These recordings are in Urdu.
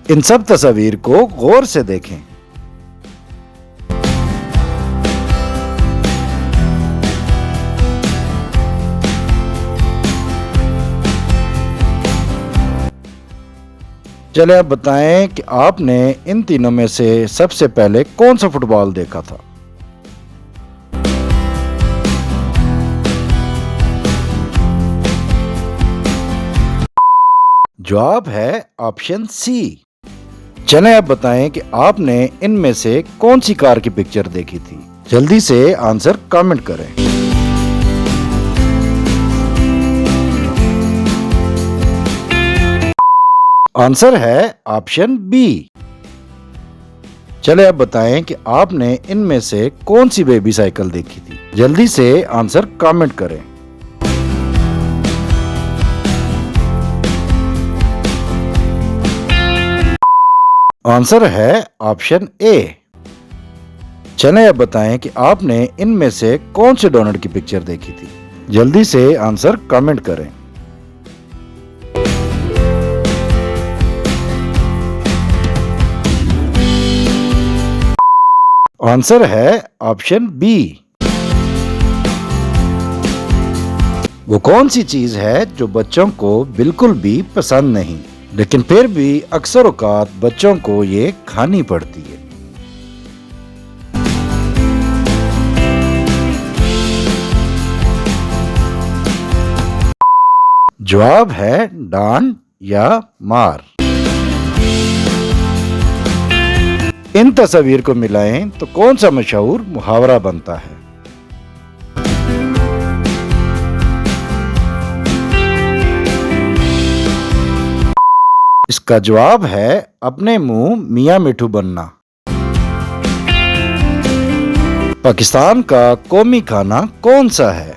ان سب تصاویر کو غور سے دیکھیں۔ چلے اب بتائیں کہ آپ نے ان تینوں میں سے سب سے پہلے کون سا فٹ بال دیکھا تھا؟ جواب ہے آپشن سی۔ چلیں اب بتائیں کہ آپ نے ان میں سے کون سی کار کی پکچر دیکھی تھی؟ جلدی سے آنسر کامنٹ کریں۔ آنسر ہے آپشن بی۔ چلے اب بتائیں کہ آپ نے ان میں سے کون سی بیبی سائیکل دیکھی تھی؟ جلدی سے آنسر کامنٹ کریں۔ آنسر ہے آپشن اے۔ چلیں اب بتائیں کہ آپ نے ان میں سے کون سے ڈونٹ کی پکچر دیکھی تھی؟ جلدی سے آنسر کامنٹ کریں۔ آنسر ہے آپشن بی۔ وہ کون سی چیز ہے جو بچوں کو بالکل بھی پسند نہیں لیکن پھر بھی اکثر اوقات بچوں کو یہ کھانی پڑتی ہے؟ جواب ہے ڈانٹ یا مار۔ ان تصاویر کو ملائیں تو کون سا مشہور محاورہ بنتا ہے؟ اس کا جواب ہے اپنے منہ میاں مٹھو بننا۔ پاکستان کا قومی کھانا کون سا ہے؟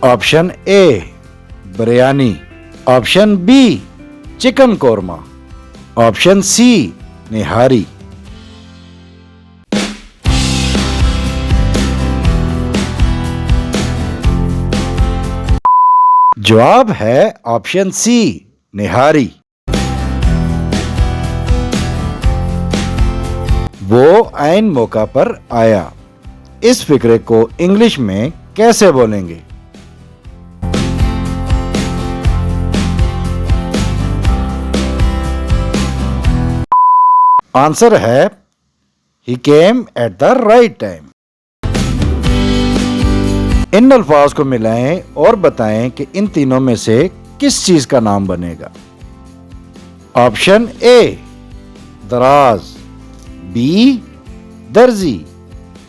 Option A biryani, option B chicken korma, option C nihari. جواب ہے آپشن سی نہاری۔ وہ عین موقع پر آیا، اس فقرے کو انگلش میں کیسے بولیں گے؟ آنسر ہے He came at the right time۔ ان الفاظ کو ملائیں اور بتائیں کہ ان تینوں میں سے کس چیز کا نام بنے گا؟ آپشن اے دراز، بی درزی،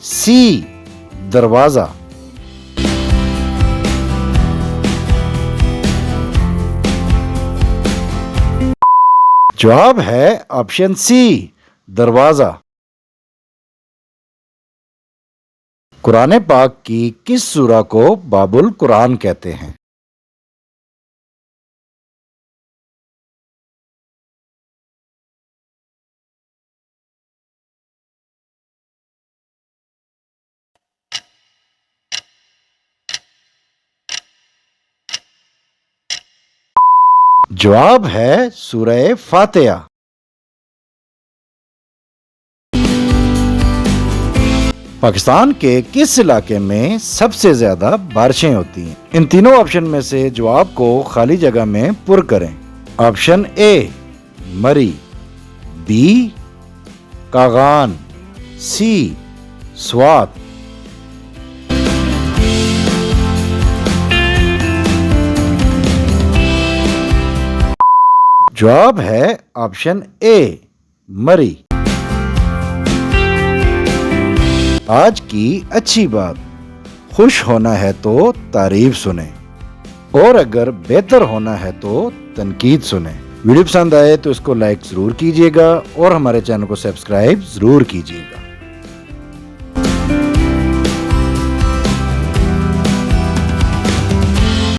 سی دروازہ۔ جواب ہے آپشن سی دروازہ۔ قرآن پاک کی کس سورہ کو باب القرآن کہتے ہیں؟ جواب ہے سورہ فاتحہ۔ پاکستان کے کس علاقے میں سب سے زیادہ بارشیں ہوتی ہیں؟ ان تینوں آپشن میں سے جواب کو خالی جگہ میں پر کریں۔ Option A Murree, B Kaghan, C Swat. جواب ہے آپشن اے مری۔ آج کی اچھی بات، خوش ہونا ہے تو تعریف سنیں اور اگر بہتر ہونا ہے تو تنقید سنیں۔ ویڈیو پسند آئے تو اس کو لائک ضرور کیجیے گا اور ہمارے چینل کو سبسکرائب ضرور کیجیے گا۔